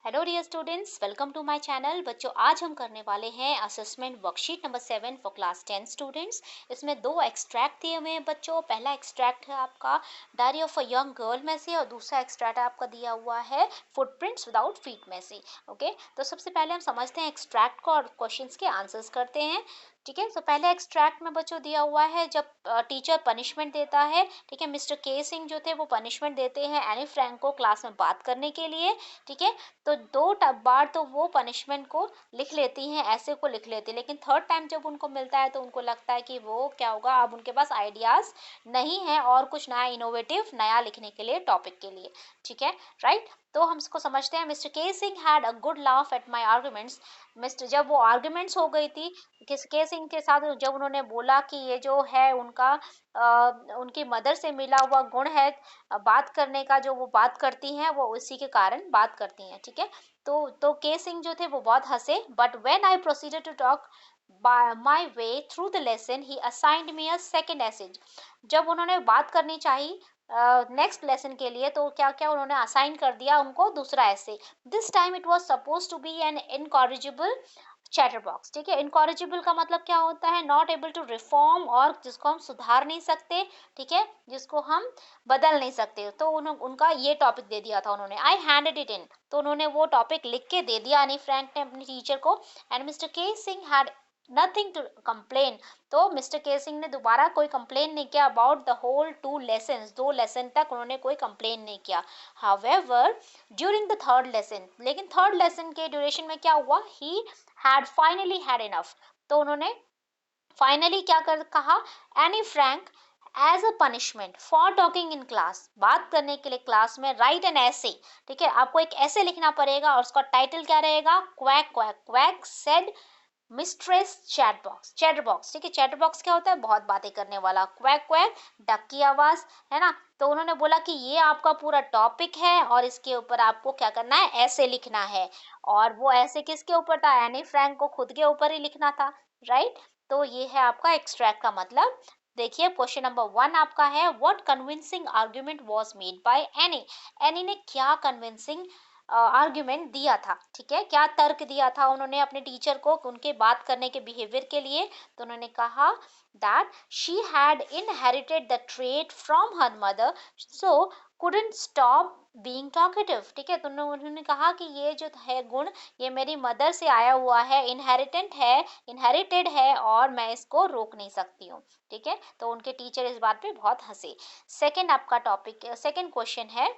Hello dear students, welcome to my channel. बच्चों, आज हम करने वाले हैं assessment worksheet number 7 for class 10 students. इसमें दो एक्सट्रैक्ट दिए हुए हैं बच्चों। पहला एक्सट्रैक्ट है आपका diary of a young girl में से और दूसरा एक्सट्रैक्ट आपका दिया हुआ है फुटप्रिंट्स विदाउट फीट में से। ओके, तो सबसे पहले हम समझते हैं एक्सट्रैक्ट को और क्वेश्चंस के आंसर्स करते हैं। ठीक है, तो पहले एक्सट्रैक्ट में बच्चों दिया हुआ है जब टीचर पनिशमेंट देता है। ठीक है, मिस्टर के सिंह जो थे वो पनिशमेंट देते हैं एनी फ्रैंक को क्लास में बात करने के लिए। ठीक है, तो बार तो वो पनिशमेंट को लिख लेती हैं, ऐसे को लिख लेती है, लेकिन थर्ड टाइम जब उनको मिलता है तो उनको लगता है कि वो क्या होगा, अब उनके पास आइडियाज नहीं है और कुछ नया इनोवेटिव नया लिखने के लिए टॉपिक के लिए। ठीक है, राइट। तो हम इसको समझते हैं। Mister K Singh had a good laugh at my arguments. Mister जब वो आर्ग्यूमेंट्स हो गई थी किस के सिंह के साथ, जब उन्होंने बोला कि ये जो है उनका उनकी मदर से मिला हुआ गुण है बात करने का, जो वो बात करती हैं वो उसी के कारण बात करती हैं। ठीक है, तो के सिंह जो थे वो बहुत हंसे। But when I proceeded to talk my way through the lesson he assigned me a second essays. जब उन्होंने बात करनी चाहिए नेक्स्ट लेसन के लिए तो क्या क्या उन्होंने असाइन कर दिया उनको दूसरा ऐसे। This time it was supposed to be an incorrigible chatter box. ठीक है, इनकॉरिजिबल का मतलब क्या होता है, नॉट एबल टू रिफॉर्म, और जिसको हम सुधार नहीं सकते। ठीक है, जिसको हम बदल नहीं सकते। तो उनका ये टॉपिक दे दिया था उन्होंने। आई हैंडेड इट इन, तो उन्होंने वो टॉपिक लिख के दे दिया एनी फ्रैंक ने अपनी टीचर को। And mister K Singh had nothing to complain. तो मिस्टर के सिंह ने दोबारा कोई कंप्लेन नहीं किया about the whole 2 lesson. 2 lesson तक उन्होंने कोई कंप्लेन नहीं किया। However during the third lesson, लेकिन थर्ड लेसन के ड्यूरेशन में क्या हुआ, he had finally had enough. तो उन्होंने फाइनली क्या कर कहा, Anne Frank as a punishment for talking in class, बात करने के लिए क्लास में राइट एन ऐसे। ठीक है, आपको एक ऐसे लिखना पड़ेगा और उसका टाइटल क्या रहेगा, quack quack quack said mistress chat box. Chatter box, ठीक है, चैटर बॉक्स क्या होता है, बहुत बातें करने वाला। क्वैक क्वैक डक की आवाज, है ना। तो उन्होंने बोला कि ये आपका पूरा टॉपिक है और इसके ऊपर आपको क्या करना है, ऐसे लिखना है। और वो ऐसे किसके ऊपर था, एनी फ्रैंक को खुद के ऊपर ही लिखना था। राइट, तो ये है आपका एक्सट्रैक्ट का मतलब। देखिए क्वेश्चन नंबर 1 आपका है, what convincing argument was made by any. Any ने क्या कन्विंसिंग आर्ग्यूमेंट दिया था। ठीक है, क्या तर्क दिया था उन्होंने अपने टीचर को उनके बात करने के बिहेवियर के लिए। तो उन्होंने कहा that she had inherited the trait from her mother so couldn't stop being talkative. ठीक है, तो उन्होंने कहा कि ये जो है गुण ये मेरी मदर से आया हुआ है, इनहेरिटेंट है, इनहेरिटेड है, और मैं इसको रोक नहीं सकती हूँ। ठीक है, तो उनके टीचर इस बात पे बहुत हंसे। सेकंड आपका टॉपिक, सेकंड क्वेश्चन है,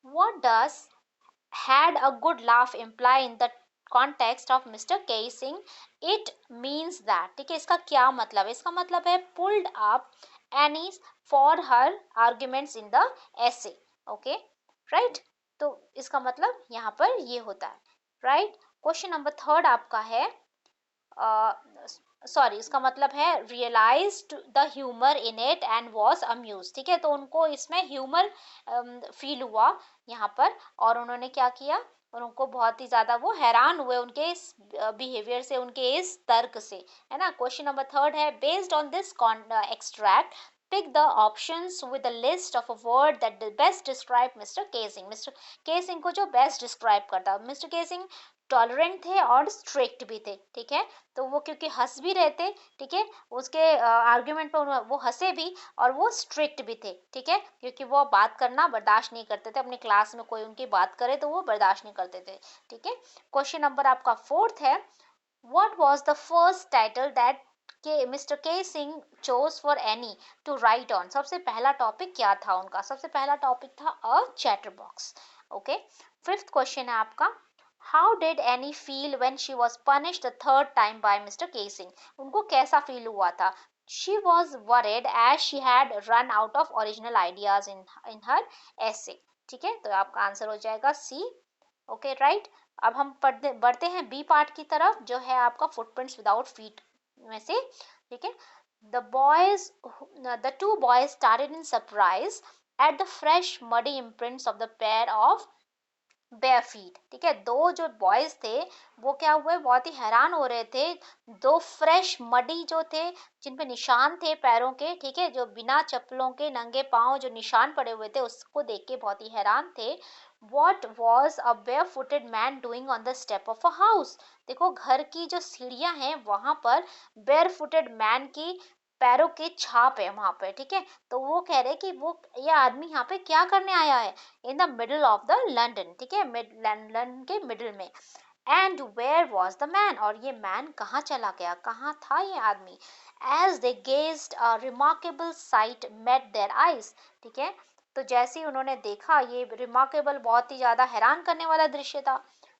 what does had a good laugh imply in the context of Mr. K Singh? It means that, ठीक है, इसका क्या मतलब है, इसका मतलब है pulled up Annie's for her arguments in the essay. Okay, right, तो इसका मतलब यहाँ पर ये होता है। राइट, क्वेश्चन नंबर थर्ड आपका है, सॉरी इसका मतलब है realised the humour in it and was amuse. ठीक है, तो उनको इसमें ह्यूमर फील हुआ यहाँ पर, और उन्होंने क्या किया, और उनको बहुत ही ज्यादा वो हैरान हुए उनके इस बिहेवियर से, उनके इस तर्क से, है ना। क्वेश्चन नंबर थर्ड है, based on this extract pick the options with a list of a word that best describe Mr. K Singh. Mr. K Singh को जो best describe करता, मिस्टर के सिंह टॉलरेंट थे और स्ट्रिक्ट भी थे। ठीक है, तो वो क्योंकि हंस भी रहे थे, ठीक है, उसके आर्ग्यूमेंट पर वो हंसे भी और वो स्ट्रिक्ट भी थे। ठीक है, क्योंकि वो बात करना बर्दाश्त नहीं करते थे, अपने क्लास में कोई उनकी बात करे तो वो बर्दाश्त नहीं करते थे। ठीक है, क्वेश्चन नंबर आपका फोर्थ है, what was the first title that के mister K Singh chose for any two right on. सबसे पहला टॉपिक क्या था उनका, सबसे पहला टॉपिक था a chatterbox. Okay, fifth question है आपका, how did Annie feel when she was punished the third time by mister K Singh. उनको कैसा फील हुआ था, she was worried as she had run out of original ideas in her essay। ठीक है, तो आपका आंसर हो जाएगा सी। Okay, right. अब हम बढ़ते हैं बी पार्ट की तरफ, जो है आपका फुटप्रिंट्स विदाउट फीट में से। ठीक है, the boys the two boys started in surprise at the fresh muddy imprints of the pair of bear feet. ठीक है, दो जो बॉयज थे वो क्या हुए, बहुत ही हैरान हो रहे थे, दो फ्रेश मडी जो थे जिन पे निशान थे पैरों के, ठीक है, जो बिना चप्पलों के नंगे पांव जो निशान पड़े हुए थे उसको देख के बहुत ही हैरान थे। What was a barefooted man doing on the step of a house? देखो घर की जो सीढ़ियां हैं वहां पर barefooted man की पैरों के छाप है वहां पर, ठीक है। तो वो कह रहे कि वो ये आदमी यहाँ पे क्या करने आया है, in the middle of the London, ठीक है, लंदन के मिडिल में। And where was the man, और ये मैन कहाँ चला गया, कहाँ था ये आदमी। As they gazed a remarkable sight met their eyes, ठीक है। तो जैसे ही उन्होंने देखा, ये रिमार्केबल बहुत ही ज्यादा हैरान करने वाला दृश्य था,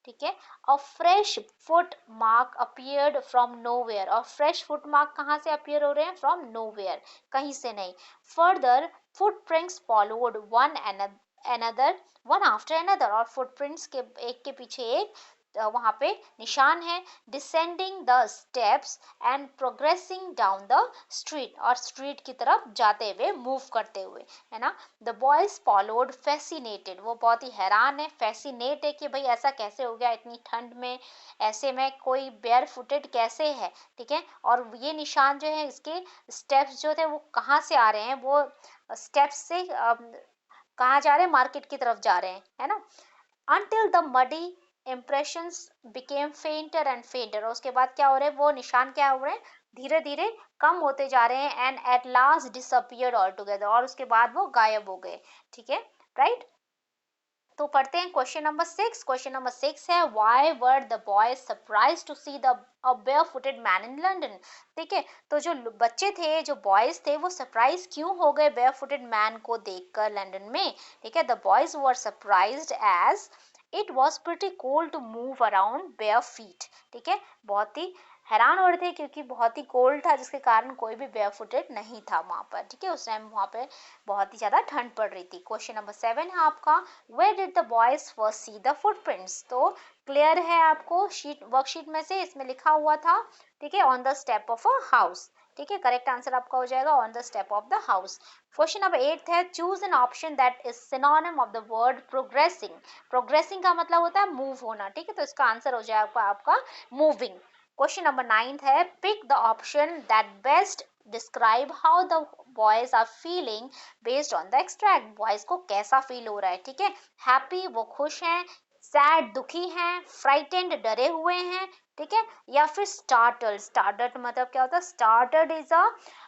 ठीक है। अ fresh foot mark appeared from nowhere, और फ्रेश फुट मार्क कहाँ से अपियर हो रहे हैं, फ्रॉम नोवेयर, कहीं से नहीं। Further footprints followed one another, one after another, और फुटप्रिंट्स के एक के पीछे एक वहां पे निशान है। Descending the steps and progressing down the street, और स्ट्रीट की तरफ जाते हुए, मूव करते हुए, है ना। द बॉयज फॉलोड फैसिनेटेड, वो बहुत ही हैरान है, फैसिनेट है कि भाई ऐसा कैसे हो गया इतनी ठंड में, ऐसे में कोई बेयर फुटेड कैसे है, ठीक है। और ये निशान जो है, इसके स्टेप्स जो थे वो कहाँ से आ रहे हैं, वो स्टेप्स से कहाँ जा रहे हैं, मार्केट की तरफ जा रहे हैं, है ना। until the muddy impressions became fainter and fainter, और उसके बाद क्या हो रहा है, वो निशान क्या हो रहे हैं, धीरे धीरे कम होते जा रहे हैं। And at last disappeared altogether, और उसके बाद वो गायब हो गए, ठीक है, राइट। तो पढ़ते हैं क्वेश्चन नंबर 6। क्वेश्चन नंबर 6 है, why were the boys surprise to see the a barefooted man in London, ठीक है। तो जो बच्चे थे, जो बॉयज थे, वो सरप्राइज क्यों हो गए बेयरफुटेड मैन को देखकर लंदन में, ठीक है। The boys were surprised as it was pretty cold to move around bare feet, ठीक है। बहुत ही हैरान हो रहे थे क्योंकि बहुत ही कोल्ड था, जिसके कारण कोई भी बेयरफुटेड नहीं था वहां पर, ठीक है। उस टाइम वहां पे बहुत ही ज्यादा ठंड पड़ रही थी। क्वेश्चन नंबर 7 है आपका, where did the boys first see the footprints, तो क्लियर है आपको शीट, वर्कशीट में से इसमें लिखा हुआ था, ठीक है, on the step of a house, ठीक है। करेक्ट आंसर आपका हो जाएगा on the step of the house. Question number 8 है, choose an option that is synonym of the word progressing, progressing का मतलब होता है मूव होना, ठीक है। तो इसका आंसर हो जाएगा आपका मूविंग। क्वेश्चन नंबर 9 है, pick the option that best describe how the boys are feeling based on the extract, boys को कैसा फील हो रहा है, ठीक है। हैप्पी, वो खुश हैं, सैड, दुखी हैं, फ्राइटेंड, डरे हुए हैं, ठीक है, या फिर स्टार्टल्ड, स्टार्टल्ड मतलब क्या होता है, startled is a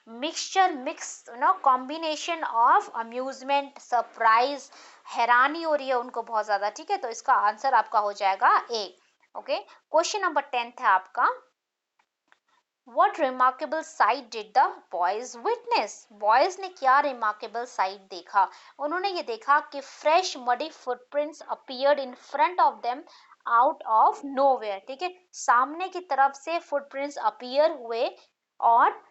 mixture, mix combination of amusement, surprise, हैरानी हो रही है उनको बहुत ज्यादा, ठीक है। तो इसका आंसर आपका हो जाएगा ए, ओके। क्वेश्चन नंबर 10 है आपका, What remarkable sight did the boys witness? Boys ने क्या remarkable sight देखा? उन्होंने ये देखा कि fresh muddy footprints appeared in front of them out of nowhere, ठीक है। सामने की तरफ से footprints appear हुए और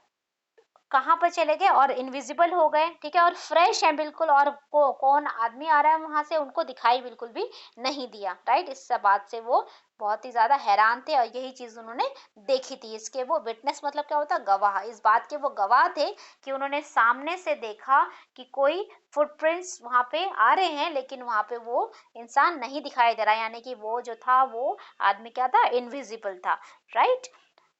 कहाँ पर चले गए, और इनविजिबल हो गए, ठीक है, और फ्रेश है बिल्कुल, और कौन आदमी आ रहा है वहां से उनको दिखाई बिल्कुल भी नहीं दिया, राइट। इस बात से वो बहुत ही ज्यादा हैरान थे, और यही चीज उन्होंने देखी थी। इसके वो विटनेस मतलब क्या होता है, गवाह, इस बात के वो गवाह थे कि उन्होंने सामने से देखा कि कोई फुटप्रिंट्स वहां पे आ रहे हैं, लेकिन वहां पे वो इंसान नहीं दिखाई दे रहा, यानी कि वो जो था, वो आदमी क्या था, इनविजिबल था, राइट।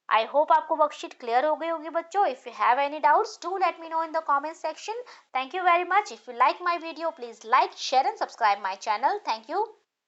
आई होप आपको वर्कशीट क्लियर हो गई होगी बच्चों। If you have any doubts do let me know in the comment section. Thank you very much. If you like my video please like, share and subscribe my channel. Thank you.